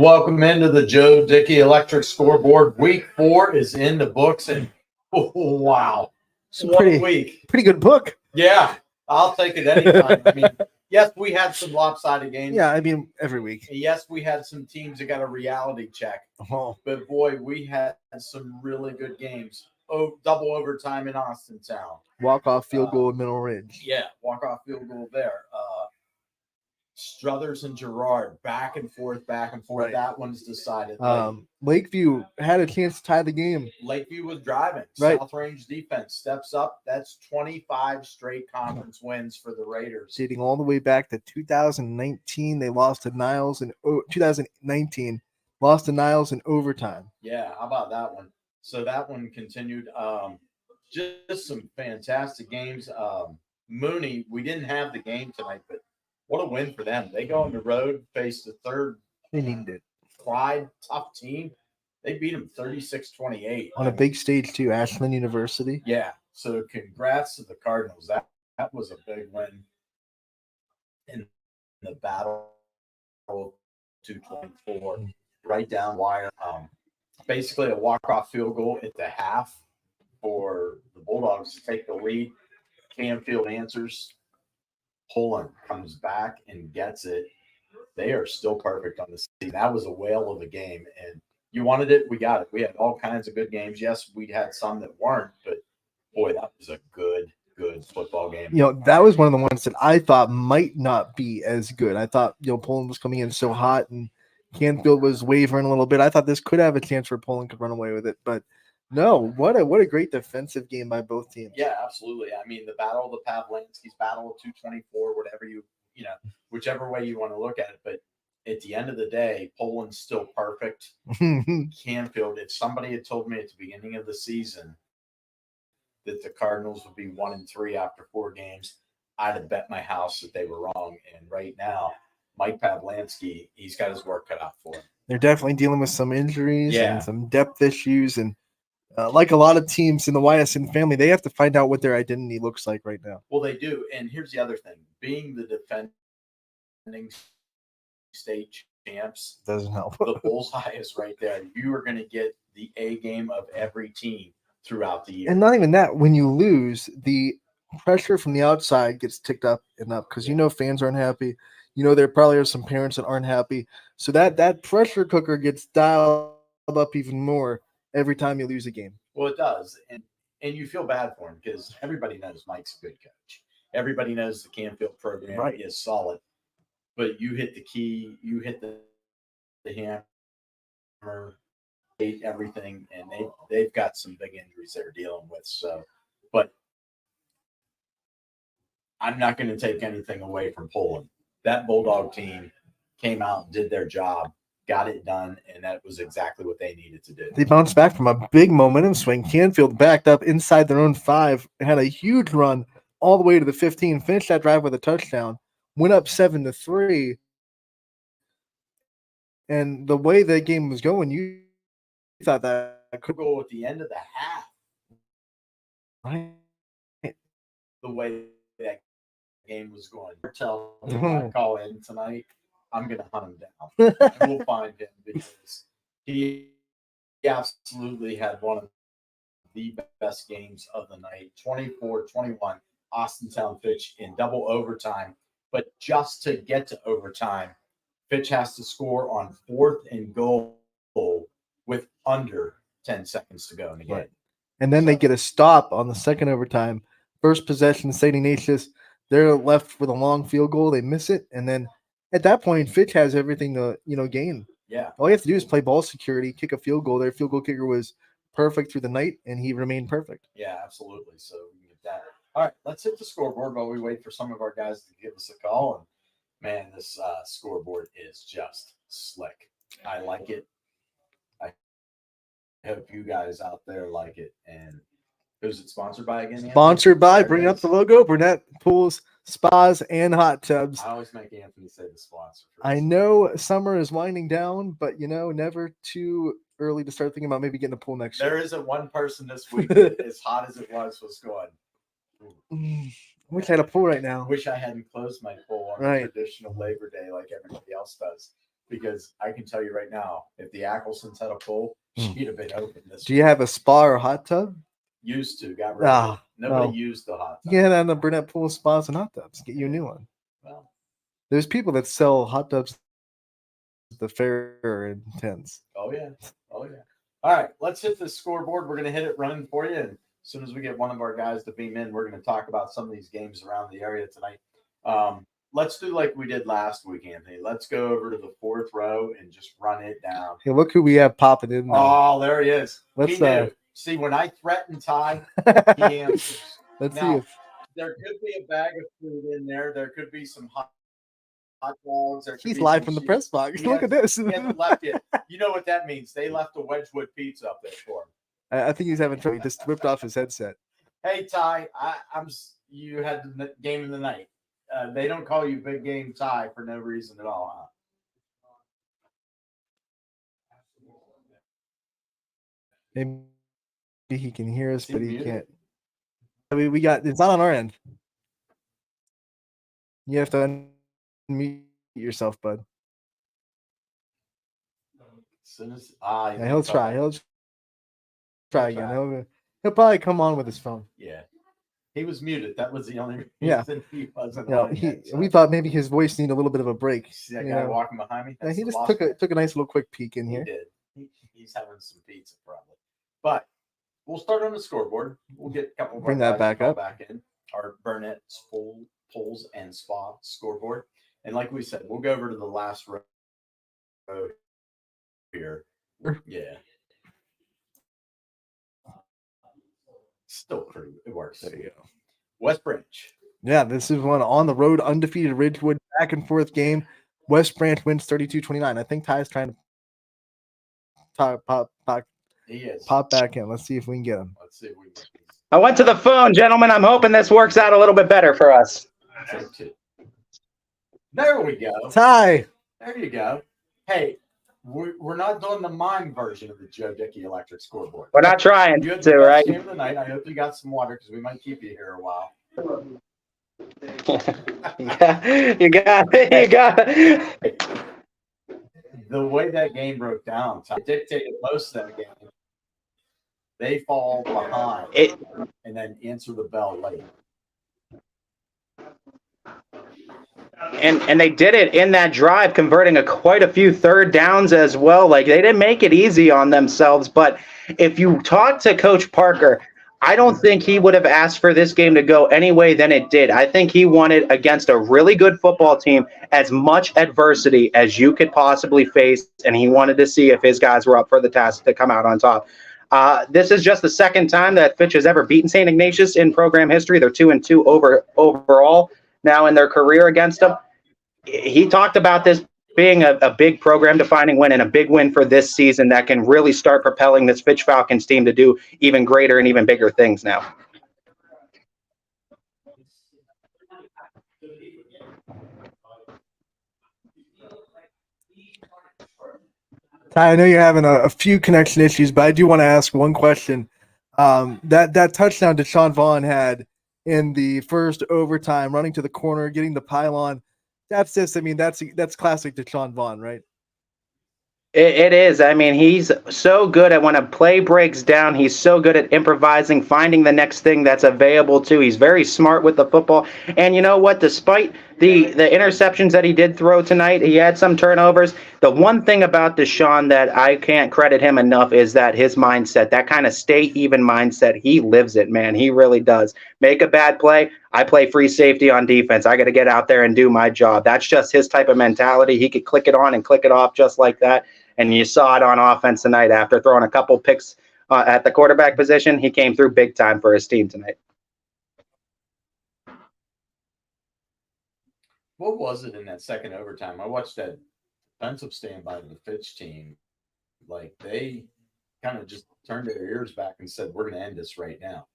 Welcome into the Joe Dickey Electric Scoreboard. Week 4 is in the books, and wow, It's a what a week! pretty good book. Yeah, I'll take it anytime. I mean, yes, we had some lopsided games. Yeah, I mean every week. And yes, we had some teams that got a reality check. Oh, But boy, we had some really good games. Oh, double overtime in Austintown. walk-off field goal at Middle Ridge. Yeah, walk-off field goal there. Struthers and Gerard, back and forth. Right. That one's decided. Lakeview had a chance to tie the game. Lakeview was driving. Right. South Range defense steps up. That's 25 straight conference wins for the Raiders. Dating all the way back to 2019. They lost to Niles in 2019. Lost to Niles in overtime. Yeah, how about that one? So that one continued. Just some fantastic games. Mooney, we didn't have the game tonight, but what a win for them. They go on the road, face the third They needed it. Clyde, tough team. They beat them 36-28. On a big stage too, Ashland University. Yeah. So congrats to the Cardinals. That was a big win in the battle of 224. Right down wire. Basically a walk-off field goal at the half for the Bulldogs to take the lead. Canfield answers. Poland comes back and gets it. They are still perfect on the season. That was a whale of a game, and you wanted it, we got it. We had all kinds of good games. Yes, we had some that weren't, but boy, that was a good football game. You know, that was one of the ones that I thought might not be as good. I thought, Poland was coming in so hot and Canfield was wavering a little bit. I thought this could have a chance where Poland could run away with it, but no, what a great defensive game by both teams. Yeah, absolutely. I mean, the battle of the Pavlinskis, battle of 224, whatever whichever way you want to look at it. But at the end of the day, Poland's still perfect. Canfield, if somebody had told me at the beginning of the season that the Cardinals would be 1-3 after 4 games, I'd have bet my house that they were wrong. And right now, Mike Pavlinski, he's got his work cut out for him. They're definitely dealing with some injuries and some depth issues. And like a lot of teams in the YSN family, they have to find out what their identity looks like right now. Well, they do. And here's the other thing. Being the defending state champs doesn't help. The bullseye is right there. You are going to get the A game of every team throughout the year. And not even that. When you lose, the pressure from the outside gets ticked up and up because fans aren't happy. There probably are some parents that aren't happy. So that pressure cooker gets dialed up even more every time you lose a game. Well, it does. And you feel bad for him because everybody knows Mike's a good coach. Everybody knows the Canfield program is solid. But you hit the key, you hit the hammer, everything, and they've got some big injuries they're dealing with. So, but I'm not going to take anything away from Poland. That Bulldog team came out and did their job, got it done, and that was exactly what they needed to do. They bounced back from a big momentum swing. Canfield backed up inside their own 5, had a huge run all the way to the 15, finished that drive with a touchdown, went up 7-3. And the way that game was going, you thought that could go at the end of the half. Right. The way that game was going. Tell him I call in tonight, I'm going to hunt him down. And we'll find him because he absolutely had one of the best games of the night. 24-21, Austintown Fitch in double overtime. But just to get to overtime, Fitch has to score on 4th and goal with under 10 seconds to go in the game. Right. And then they get a stop on the second overtime. First possession, St. Ignatius, they're left with a long field goal. They miss it. And then at that point, Fitch has everything to, gain. Yeah. All you have to do is play ball security, kick a field goal. Their field goal kicker was perfect through the night, and he remained perfect. Yeah, absolutely. So we get that. All right, let's hit the scoreboard while we wait for some of our guys to give us a call. And man, this scoreboard is just slick. I like it. I hope you guys out there like it. And who's it sponsored by again? Anthony? Sponsored by, bring up the logo, Burnett Pools, Spas, and Hot Tubs. I always make Anthony say the sponsor. I know summer is winding down, but, never too early to start thinking about maybe getting a pool next year. There isn't one person this week that, as hot as it was going, I wish I had a pool right now. Wish I hadn't closed my pool on a traditional Labor Day like everybody else does. because I can tell you right now, if the Ackelsons had a pool, she'd have been open this Do you have a spa or hot tub? Used to, got rid of it. Nobody used the hot tub. Yeah, and the Burnett Pool spas and hot tubs. Get you a new one. Well, there's people that sell hot tubs at the fair in tents. Oh yeah. All right, let's hit the scoreboard. We're gonna hit it running for you, and as soon as we get one of our guys to beam in, we're gonna talk about some of these games around the area tonight. Let's do like we did last week, Anthony. Let's go over to the fourth row and just run it down. Hey, look who we have popping in there. Oh, there he is. Let's he knew. See, when I threaten Ty, he answers. Let's now, see if there could be a bag of food in there. There could be some hot dogs. He's live from the press box. Look at this. He hasn't left yet. You know what that means? They left a Wedgwood pizza up there for him. I think he's having trouble. He just whipped off his headset. Hey Ty, you had the game of the night. They don't call you Big Game Ty for no reason at all, huh? Maybe he can hear us, but he can't. I mean, it's not on our end. You have to unmute yourself, bud. As soon as he'll try. He'll try again. He'll probably come on with his phone. Yeah. He was muted. That was the only reason he wasn't on yet, so. We thought maybe his voice needed a little bit of a break. See that guy walking behind me? Yeah, he just took a nice little quick peek in here. He did. He's having some pizza probably. But we'll start on the scoreboard. We'll get a couple of bring that back up. Back in our Burnett polls and spa scoreboard. And like we said, we'll go over to the last row here. Yeah. Still pretty. It works. There you go. West Branch. Yeah, this is one on the road, undefeated Ridgewood back and forth game. West Branch wins 32-29. I think Ty's trying to pop back in. Let's see if we can get him. Let's see if we can. I went to the phone, gentlemen. I'm hoping this works out a little bit better for us. There we go. Ty. There you go. Hey, we're not doing the mime version of the Joe Dickey electric scoreboard. We're not trying you to, right? Game of the night. I hope you got some water because we might keep you here a while. Yeah, you got it. You got it. The way that game broke down, Ty, dictated most of that game. They fall behind and then answer the bell late. And they did it in that drive, converting quite a few third downs as well. Like, they didn't make it easy on themselves. But if you talk to Coach Parker, I don't think he would have asked for this game to go any way than it did. I think he wanted, against a really good football team, as much adversity as you could possibly face, and he wanted to see if his guys were up for the task to come out on top. This is just the second time that Fitch has ever beaten St. Ignatius in program history. They're 2-2 overall now in their career against them. He talked about this being a big program-defining win and a big win for this season that can really start propelling this Fitch Falcons team to do even greater and even bigger things now. Ty, I know you're having a few connection issues, but I do want to ask one question. That touchdown Deshaun Vaughn had in the first overtime, running to the corner, getting the pylon. That's classic Deshaun Vaughn, right? It is. I mean, he's so good at when a play breaks down. He's so good at improvising, finding the next thing that's available to. He's very smart with the football. And you know what? Despite the interceptions that he did throw tonight, he had some turnovers. The one thing about Deshaun that I can't credit him enough is that his mindset, that kind of stay even mindset, he lives it, man. He really does. Make a bad play. I play free safety on defense. I got to get out there and do my job. That's just his type of mentality. He could click it on and click it off just like that. And you saw it on offense tonight. After throwing a couple picks at the quarterback position, he came through big time for his team tonight. What was it in that second overtime? I watched that defensive standby of the Fitch team. Like, they kind of just turned their ears back and said, we're going to end this right now.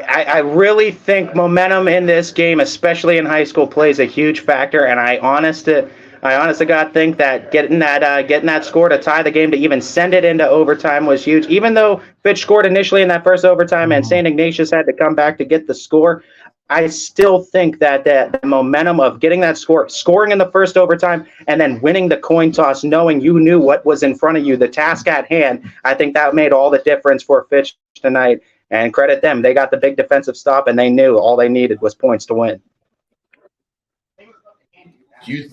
I really think momentum in this game, especially in high school, plays a huge factor. And I honest to God think that getting that score to tie the game, to even send it into overtime, was huge. Even though Fitch scored initially in that first overtime and St. Ignatius had to come back to get the score, I still think that the momentum of getting that scoring in the first overtime, and then winning the coin toss, knowing you knew what was in front of you, the task at hand, I think that made all the difference for Fitch tonight. And credit them. They got the big defensive stop, and they knew all they needed was points to win. Do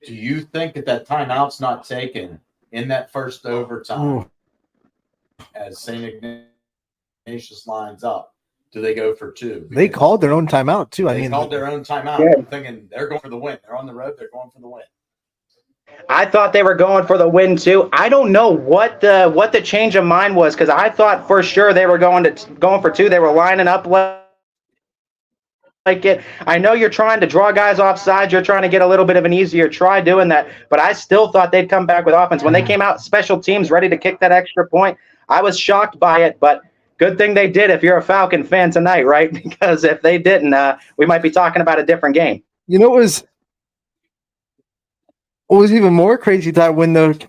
you think that timeout's not taken in that first overtime as St. Ignatius lines up? Do they go for two? They called their own timeout too. They called their own timeout. Yeah. I'm thinking they're going for the win. They're on the road. They're going for the win. I thought they were going for the win too. I don't know what the change of mind was, because I thought for sure they were going for two. They were lining up like it. I know you're trying to draw guys off sides. You're trying to get a little bit of an easier try doing that, but I still thought they'd come back with offense. When they came out special teams ready to kick that extra point, I was shocked by it, but good thing they did if you're a Falcon fan tonight, right? Because if they didn't, we might be talking about a different game. You know, what was even more crazy that when the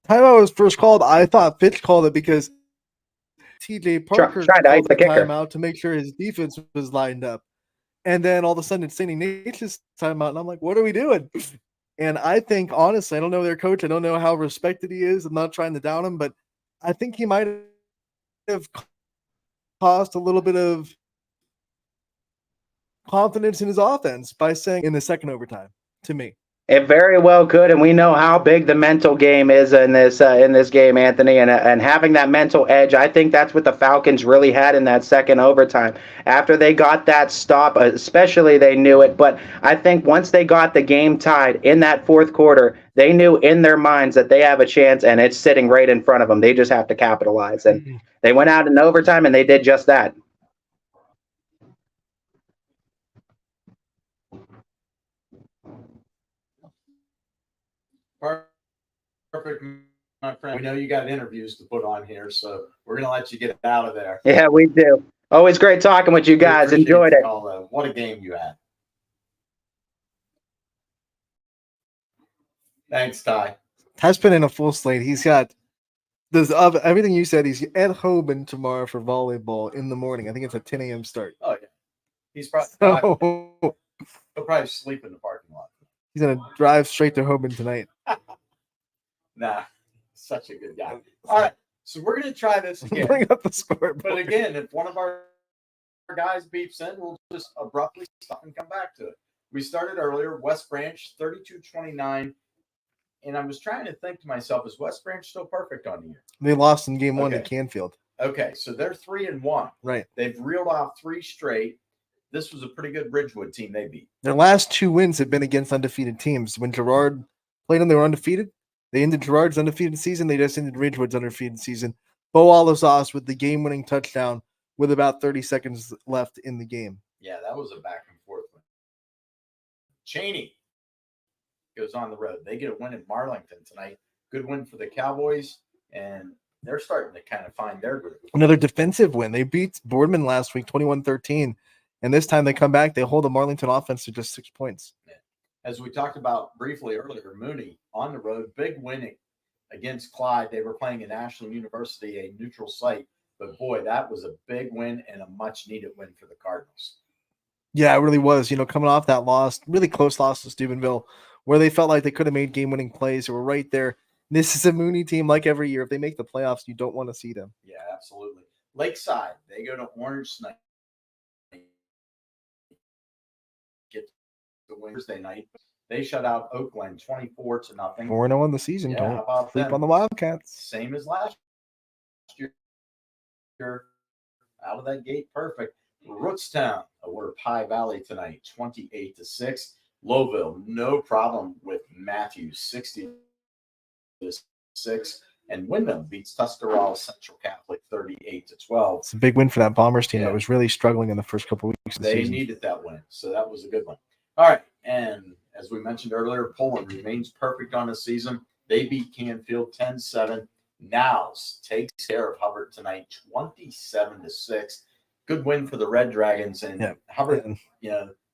timeout was first called, I thought Fitch called it because TJ Parker tried to ice called the the kicker timeout to make sure his defense was lined up. And then all of a sudden it's St. Ignatius timeout. And I'm like, what are we doing? And I think, honestly, I don't know their coach. I don't know how respected he is. I'm not trying to down him, but I think he might have cost a little bit of confidence in his offense by saying in the second overtime, to me. It very well could, and we know how big the mental game is in this game, Anthony. And having that mental edge, I think that's what the Falcons really had in that second overtime. After they got that stop, especially they knew it. But I think once they got the game tied in that fourth quarter, they knew in their minds that they have a chance, and it's sitting right in front of them. They just have to capitalize, and they went out in overtime, and they did just that. Perfect, my friend. We know you got interviews to put on here, so we're going to let you get out of there. Yeah, we do. Always great talking with you guys. Enjoyed it. What a game you had. Thanks, Ty. Has been in a full slate. He's got everything you said. He's at Hoban tomorrow for volleyball in the morning. I think it's a 10 a.m. start. Oh, yeah. He's probably he'll probably sleep in the parking lot. He's going to drive straight to Hoban tonight. Nah, such a good guy. All right, so we're going to try this again. Bring up the scoreboard. But again, if one of our guys beeps in, we'll just abruptly stop and come back to it. We started earlier, West Branch, 32-29. And I was trying to think to myself, is West Branch still perfect on the year? They lost in game one to Canfield. Okay, so they're 3-1. Right. They've reeled off 3 straight. This was a pretty good Ridgewood team they beat. Their last 2 wins have been against undefeated teams. When Girard played them, they were undefeated. They ended Girard's undefeated season. They just ended Ridgewood's undefeated season. Bo Alazas with the game-winning touchdown with about 30 seconds left in the game. Yeah, that was a back and forth one. Cheney goes on the road. They get a win in Marlington tonight. Good win for the Cowboys, and they're starting to kind of find their group. Another defensive win. They beat Boardman last week, 21-13. And this time they come back. They hold the Marlington offense to just 6 points. Yeah. As we talked about briefly earlier, Mooney on the road, big winning against Clyde. They were playing at National University, a neutral site. But, boy, that was a big win and a much-needed win for the Cardinals. Yeah, it really was. You know, coming off that loss, really close loss to Steubenville, where they felt like they could have made game-winning plays. They were right there. This is a Mooney team like every year. If they make the playoffs, you don't want to see them. Yeah, absolutely. Lakeside, they go to Orange tonight. Get the win Thursday night. They shut out Oakland 24-0. 4-0 in the season. Yeah, Don't sleep on the Wildcats. Same as last year. Out of that gate, perfect. Rootstown, we're Pie Valley tonight, 28-6. Lowville, no problem with Matthews, 60-6. And Wyndham beats Tuscarora Central Catholic 38-12. It's a big win for that Bombers team that was really struggling in the first couple of weeks of the season. They needed that win, so that was a good one. All right, and as we mentioned earlier, Poland remains perfect on the season. They beat Canfield 10-7. Nows takes care of Hubbard tonight, 27-6. Good win for the Red Dragons, and Hubbard,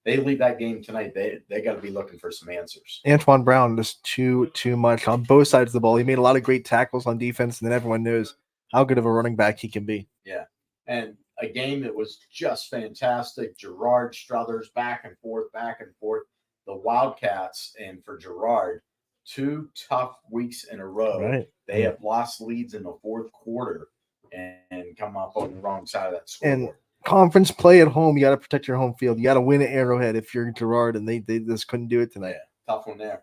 they lead that game tonight. They got to be looking for some answers. Antoine Brown just too much on both sides of the ball. He made a lot of great tackles on defense, and then everyone knows how good of a running back he can be. Yeah, and a game that was just fantastic. Gerard Struthers back and forth, back and forth. The Wildcats, and for Gerard, 2 tough weeks in a row. Right. They have lost leads in the fourth quarter and come up on the wrong side of that scoreboard. And conference play at home, you got to protect your home field. You got to win at Arrowhead if you're Gerard, and they just couldn't do it tonight. Yeah, tough one there.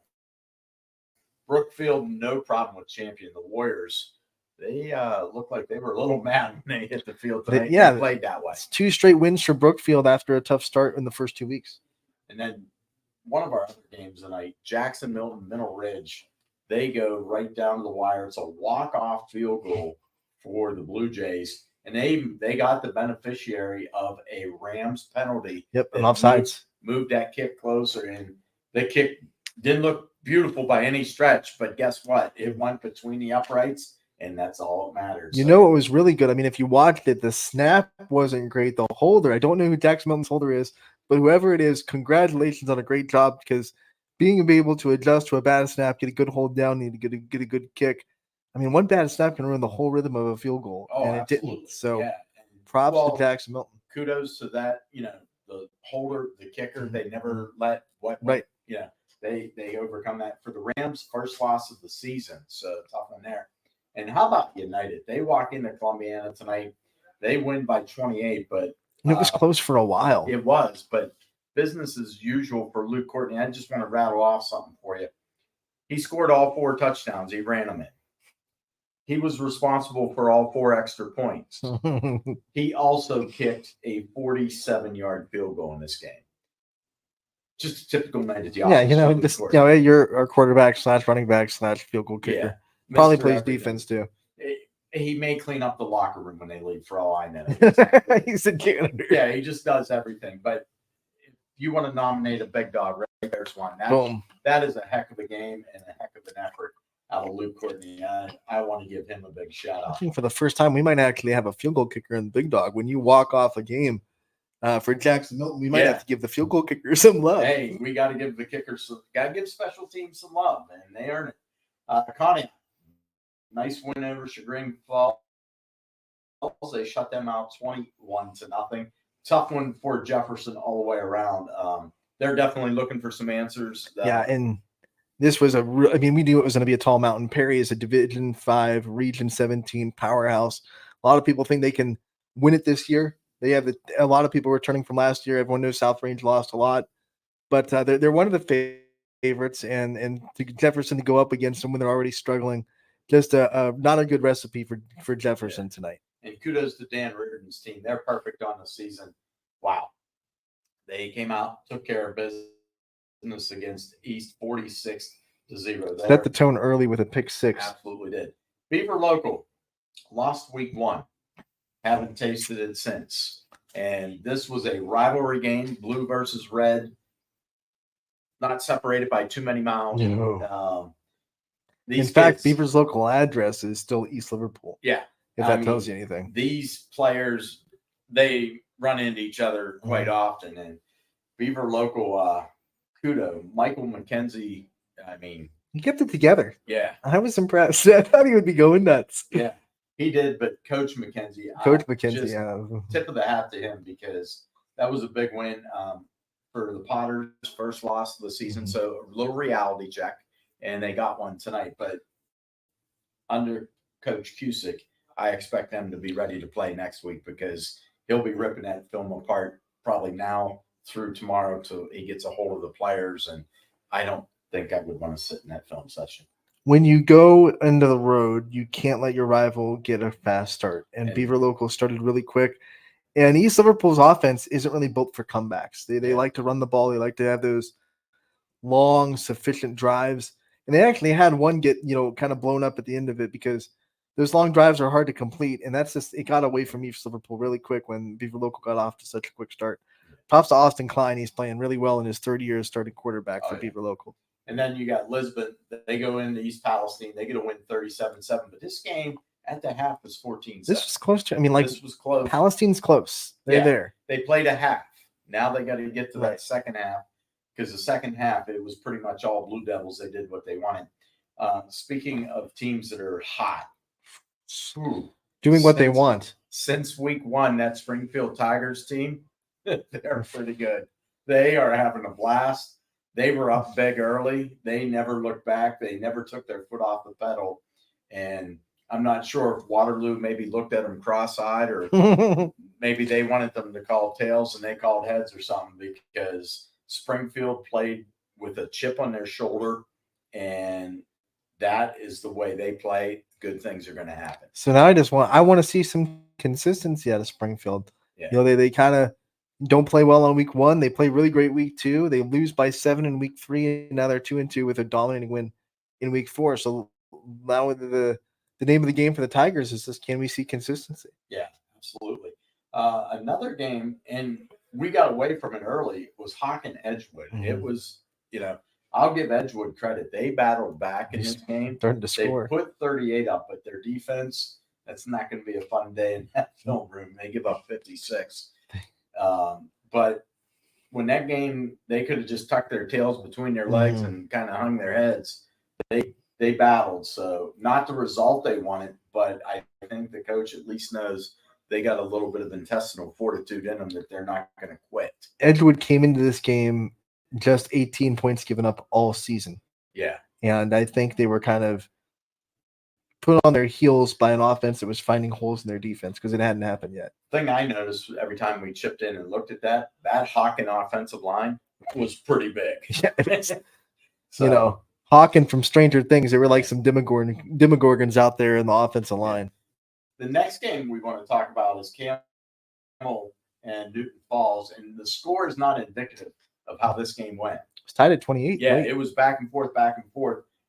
Brookfield, no problem with champion. The Warriors, they looked like they were a little mad when they hit the field tonight. They played that way. It's 2 straight wins for Brookfield after a tough start in the first 2 weeks. And then one of our other games tonight, Jackson Milton, Mineral Ridge, they go right down to the wire. It's a walk-off field goal for the Blue Jays. And they got the beneficiary of a Rams penalty. Yep, and offsides. Moved that kick closer, and the kick didn't look beautiful by any stretch, but guess what? It went between the uprights, and that's all that matters. You know, it was really good. I mean, if you watched it, the snap wasn't great. The holder, I don't know who Jackson Milton's holder is, but whoever it is, congratulations on a great job, because being able to adjust to a bad snap, get a good hold down, need to get a good kick. I mean, one bad snap can ruin the whole rhythm of a field goal, and it didn't. So props to Jackson Milton. Kudos to that, the holder, the kicker, they never let they overcome that. For the Rams, first loss of the season, so tough one there. And how about United? They walk into Columbiana tonight. They win by 28, but it was close for a while. It was, but business as usual for Luke Courtney. I just want to rattle off something for you. He scored all 4 touchdowns. He ran them in. He was responsible for all 4 extra points. He also kicked a 47-yard field goal in this game. Just a typical night at the office. You're our quarterback / running back / field goal kicker. Yeah. Probably plays defense too. He may clean up the locker room when they leave, for all I know. He's a janitor. Yeah, he just does everything. But if you want to nominate a big dog, right there's one. That is a heck of a game and a heck of an effort out of Luke Courtney. I want to give him a big shout out. I think for the first time, we might actually have a field goal kicker in the big dog. When you walk off a game for Jackson Milton, we might have to give the field goal kicker some love. Hey, we got to give the kickers special teams some love, and they earn it. Connie, nice win over Chagrin Falls. They shut them out 21-0. Tough one for Jefferson all the way around. They're definitely looking for some answers. And this was we knew it was going to be a tall mountain. Perry is a Division 5, Region 17 powerhouse. A lot of people think they can win it this year. They have a lot of people returning from last year. Everyone knows South Range lost a lot, but they're one of the favorites. And to Jefferson to go up against them when they're already struggling, just not a good recipe for Jefferson tonight. And kudos to Dan Reardon's team. They're perfect on the season. Wow. They came out, took care of business against East 46-0. Set the tone early with a pick 6. Absolutely did. Beaver Local lost week 1. Haven't tasted it since. And this was a rivalry game, blue versus red. Not separated by too many miles. No. In fact, Beaver's local address is still East Liverpool. Yeah. If that tells you anything. These players, they run into each other quite often. And Beaver Local, kudo. Michael McKenzie, he kept it together. Yeah. I was impressed. I thought he would be going nuts. Yeah, he did. But Coach McKenzie, tip of the hat to him, because that was a big win for the Potters' first loss of the season. So a little reality check, and they got one tonight. But under Coach Cusick, I expect them to be ready to play next week, because he'll be ripping that film apart probably now through tomorrow till he gets a hold of the players. And I don't think I would want to sit in that film session. When you go into the road, you can't let your rival get a fast start. And Beaver Local started really quick. And East Liverpool's offense isn't really built for comebacks. They like to run the ball. They like to have those long, sufficient drives. And they actually had one get, kind of blown up at the end of it, because those long drives are hard to complete. And it got away from East Liverpool really quick when Beaver Local got off to such a quick start. Props to Austin Klein. He's playing really well in his third year as starting quarterback for Beaver Local. And then you got Lisbon. They go into East Palestine. They get a win 37-7. But this game at the half was 14-7. This was close to. This was close. Palestine's close. They're there. They played a half. Now they got to get to that second half, because the second half, it was pretty much all Blue Devils. They did what they wanted. Speaking of teams that are hot, doing what they want. since week 1, that Springfield Tigers team, they're pretty good. They are having a blast. They were up big early. They never looked back. They never took their foot off the pedal. And I'm not sure if Waterloo maybe looked at them cross-eyed, or maybe they wanted them to call tails and they called heads or something, because Springfield played with a chip on their shoulder, and that is the way they play. Good things are going to happen. So now I want to see some consistency out of Springfield. Yeah. You know, they kind of don't play well on week 1. They play really great week 2. They lose by 7 in week 3, and now they're 2-2 with a dominating win in week 4. So now the name of the game for the Tigers is just, can we see consistency? Yeah, absolutely. Another game, and we got away from it early, was Hawk and Edgewood. Mhm. It was, I'll give Edgewood credit. They battled back in this game. Starting to They score. put 38 up, but their defense, that's not going to be a fun day in that film room. They give up 56. But when that game, they could have just tucked their tails between their legs and kind of hung their heads. They battled. So not the result they wanted, but I think the coach at least knows they got a little bit of intestinal fortitude in them, that they're not going to quit. Edgewood came into this game just 18 points given up all season. Yeah. And I think they were kind of put on their heels by an offense that was finding holes in their defense, because it hadn't happened yet. Thing I noticed every time we chipped in and looked at that Hawken offensive line was pretty big. Yeah, So, Hawken from Stranger Things, there were like some demogorgons out there in the offensive line. the next game we want to talk about is Camel and Newton Falls, and the score is not indicative of how this game went. It's tied at 28. Yeah, right? it was back and forth,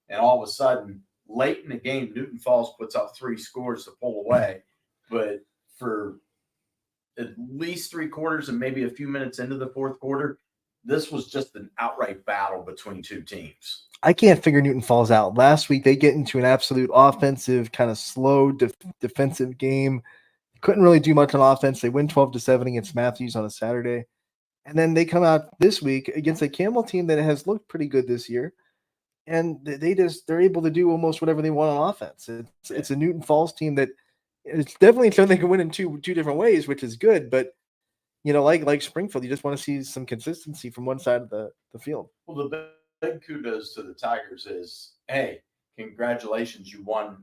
and all of a sudden, late in the game, Newton Falls puts up 3 scores to pull away, but for at least 3 quarters and maybe a few minutes into the 4th quarter, this was just an outright battle between 2 teams. I can't figure Newton Falls out. Last week, they get into an absolute offensive, kind of slow defensive game. Couldn't really do much on offense. They win 12-7 against Matthews on a Saturday. And then they come out this week against a Camel team that has looked pretty good this year. And they're able to do almost whatever they want on offense. It's a Newton Falls team that it's definitely something they can win in two different ways, which is good. But, like Springfield, you just want to see some consistency from one side of the field. Well, the big kudos to the Tigers is, hey, congratulations, you won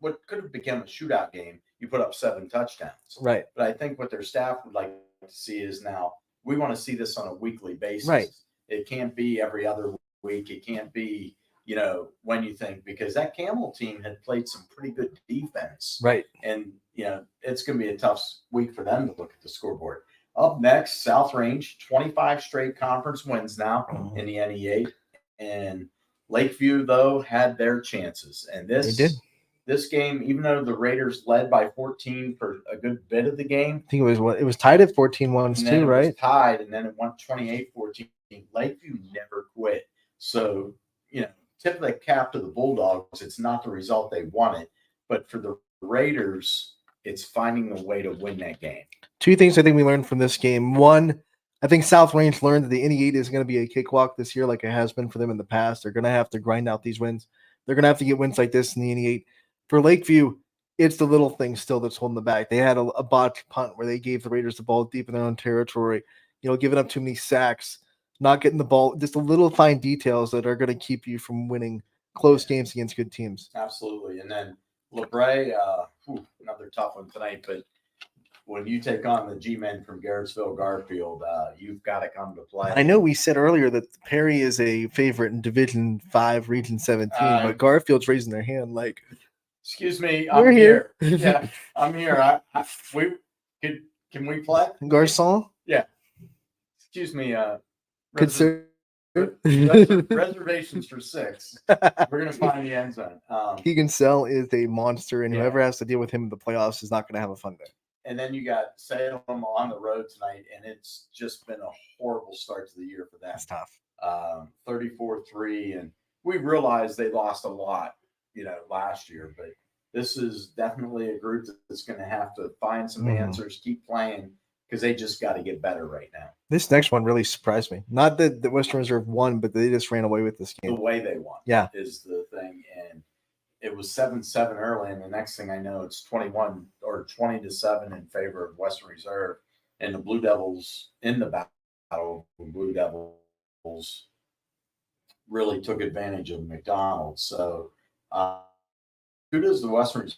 what could have become a shootout game. You put up 7 touchdowns. Right. But I think what their staff would like to see is, now we want to see this on a weekly basis. Right. It can't be every other week. It can't be, when you think, because that Camel team had played some pretty good defense. Right. And, it's going to be a tough week for them to look at the scoreboard. Up next, South Range, 25 straight conference wins now in the NE8. And Lakeview, though, had their chances. And They did. This game, even though the Raiders led by 14 for a good bit of the game, I think it was tied at 14 once and then too, it right? was tied, and then it went 28-14. Lakeview never quit. So, tip of the cap to the Bulldogs. It's not the result they wanted, but for the Raiders, it's finding a way to win that game. 2 things I think we learned from this game. One, I think South Range learned that the NE8 is going to be a cakewalk this year, like it has been for them in the past. They're going to have to grind out these wins. They're going to have to get wins like this in the NE8. For Lakeview, it's the little things still that's holding them back. They had a botched punt where they gave the Raiders the ball deep in their own territory, giving up too many sacks, not getting the ball, just the little fine details that are going to keep you from winning close games against good teams. Absolutely. And then LeBray, another tough one tonight, but when you take on the G-men from Garrettsville, Garfield, you've got to come to play. I know we said earlier that Perry is a favorite in Division 5, Region 17, but Garfield's raising their hand like, excuse me, we're I'm here. Yeah, I'm here. Can we play? Garcon? Yeah. Excuse me. Reservations for 6. We're going to find the end zone. Keegan Sell is a monster, and Yeah. whoever has to deal with him in the playoffs is not going to have a fun day. And then you got Salem on the road tonight, and it's just been a horrible start to the year for them. That's tough. 34-3, and we realized they lost a lot, last year, but this is definitely a group that's going to have to find some answers, keep playing, because they just got to get better right now. This next one really surprised me. Not that the Western Reserve won, but they just ran away with this game. The way they won, Yeah, is the thing, and it was 7-7 early, and the next thing I know, it's 21 or 20-7 in favor of Western Reserve, and the Blue Devils in the battle. The Blue Devils really took advantage of McDonald's. So kudos to Western